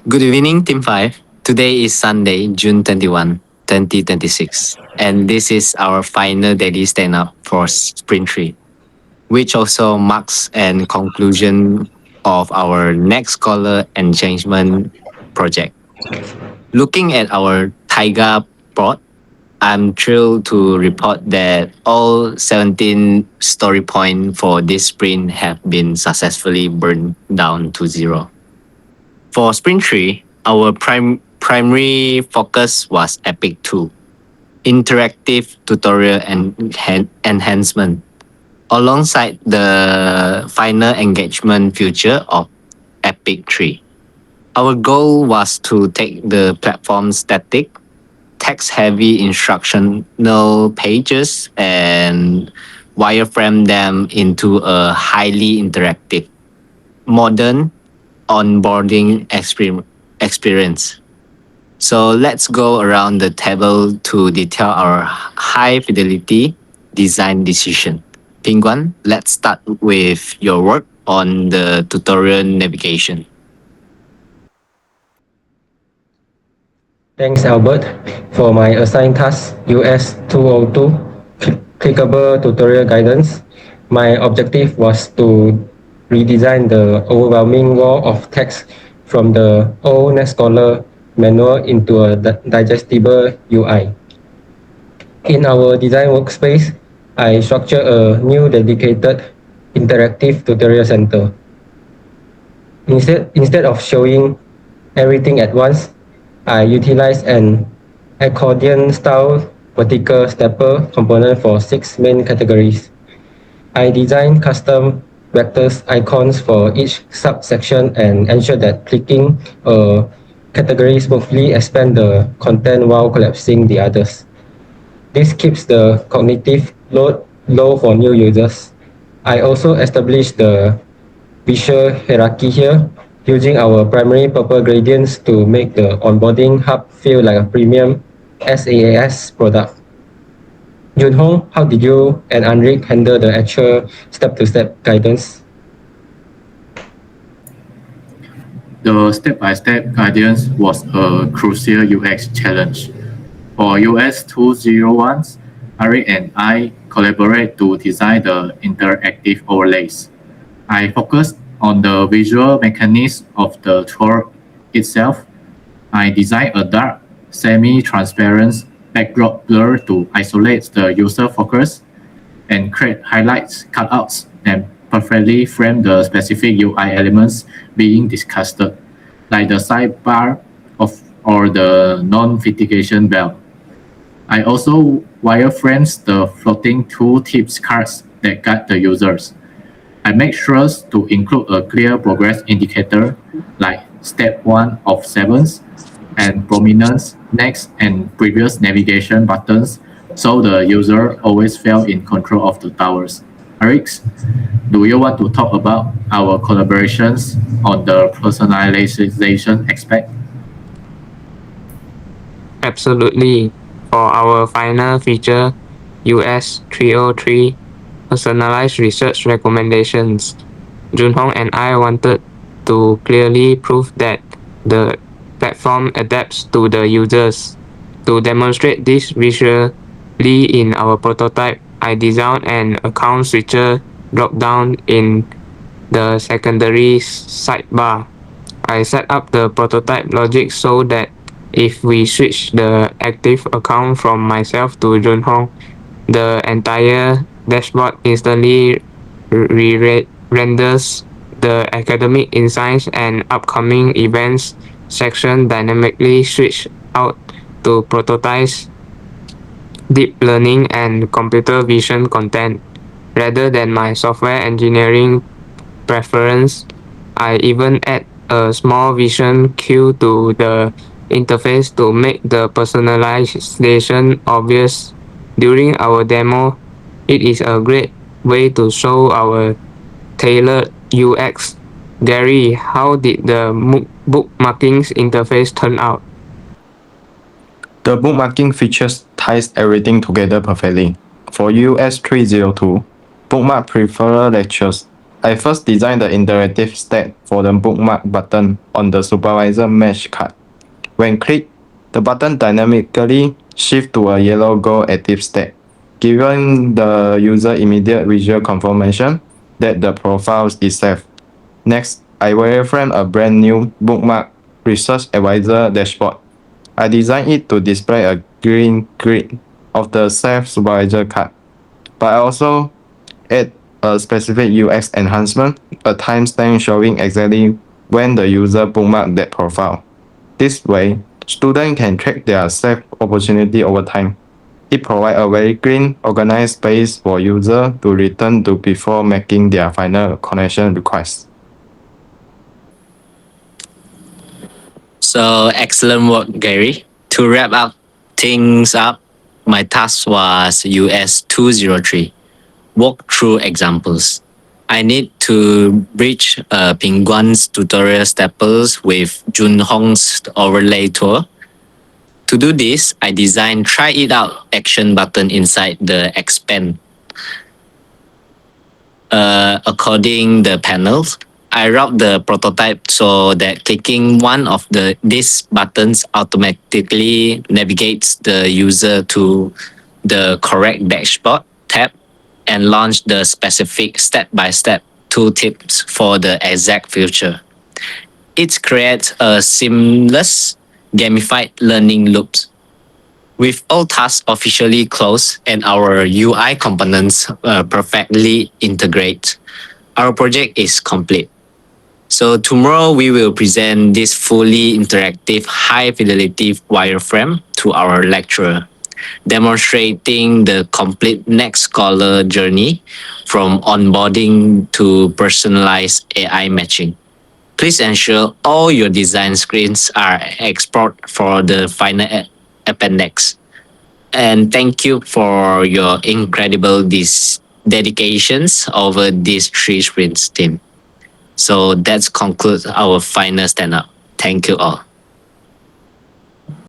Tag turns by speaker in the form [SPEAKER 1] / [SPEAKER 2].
[SPEAKER 1] Good evening, Team 5. Today is Sunday, June 21, 2026, and this is our final daily stand up for Sprint 3, which also marks an conclusion of our next scholar engagement project. Looking at our Taiga board, I'm thrilled to report that all 17 story points for this sprint have been successfully burned down to zero. For Sprint 3, our primary focus was Epic 2, interactive tutorial and enhancement, alongside the final engagement feature of Epic 3. Our goal was to take the platform static, text heavy instructional pages and wireframe them into a highly interactive, modern onboarding experience. So let's go around the table to detail our high fidelity design decision. Pingguan, let's start with your work on the tutorial navigation.
[SPEAKER 2] Thanks, Albert. For my assigned task, US 202, clickable tutorial guidance, my objective was to redesign the overwhelming wall of text from the old NetScholar manual into a digestible UI. In our design workspace, I structured a new dedicated interactive tutorial center. Instead of showing everything at once, I utilize an accordion-style vertical stepper component for 6 main categories. I designed custom vectors icons for each subsection and ensure that clicking a category smoothly expand the content while collapsing the others. This keeps the cognitive load low for new users. I also established the visual hierarchy here, using our primary purple gradients to make the onboarding hub feel like a premium SaaS product. Junhong, how did you and Anrik handle the actual step-to-step guidance?
[SPEAKER 3] The step-by-step guidance was a crucial UX challenge. For US 201, Ari and I collaborate to design the interactive overlays. I focused on the visual mechanics of the tour itself. I designed a dark, semi-transparent backdrop blur to isolate the user focus and create highlights, cutouts, and perfectly frame the specific UI elements being discussed, like the sidebar or the notification bell. I also wireframes the floating tooltips cards that guide the users. I make sure to include a clear progress indicator like step 1 of 7 and prominence, next, and previous navigation buttons so the user always feel in control of the towers. Arix, do you want to talk about our collaborations on the personalization aspect?
[SPEAKER 4] Absolutely. For our final feature, US 303, personalized research recommendations, Junhong and I wanted to clearly prove that the platform adapts to the users. To demonstrate this visually in our prototype, I designed an account switcher drop-down in the secondary sidebar. I set up the prototype logic so that if we switch the active account from myself to Junhong, the entire dashboard instantly renders the academic insights and upcoming events section dynamically switch out to prototypes, deep learning and computer vision content. Rather than my software engineering preference, I even add a small vision cue to the interface to make the personalization obvious. During our demo, it is a great way to show our tailored UX. Gary, how did the bookmarking interface turn out?
[SPEAKER 5] The bookmarking features ties everything together perfectly. For US 302, bookmark preferred lectures I first designed the interactive stack for the bookmark button on the supervisor mesh card. When clicked, the button dynamically shifts to a yellow gold active state, giving the user immediate visual confirmation that the profile is safe. Next, I wireframe a brand new bookmark research advisor dashboard. I designed it to display a green grid of the safe supervisor card, but I also add a specific UX enhancement, a timestamp showing exactly when the user bookmarked that profile. This way, students can track their safe opportunity over time. It provides a very clean, organized space for users to return to before making their final connection request.
[SPEAKER 1] So excellent work, Gary. To wrap up things up, my task was US 203. Walk through examples. I need to bridge Pingguan's tutorial staples with Junhong's overlay tour. To do this, I designed try it out action button inside the expand. According the panels, I route the prototype so that clicking one of these buttons automatically navigates the user to the correct dashboard tab and launch the specific step-by-step tooltips for the exact feature. It creates a seamless gamified learning loop. With all tasks officially closed and our UI components perfectly integrate, our project is complete. So tomorrow we will present this fully interactive high-fidelity wireframe to our lecturer, demonstrating the complete Next Scholar journey from onboarding to personalized AI matching. Please ensure all your design screens are exported for the final appendix. And thank you for your incredible dedications over these 3 sprints, team. So that concludes our final stand-up. Thank you all.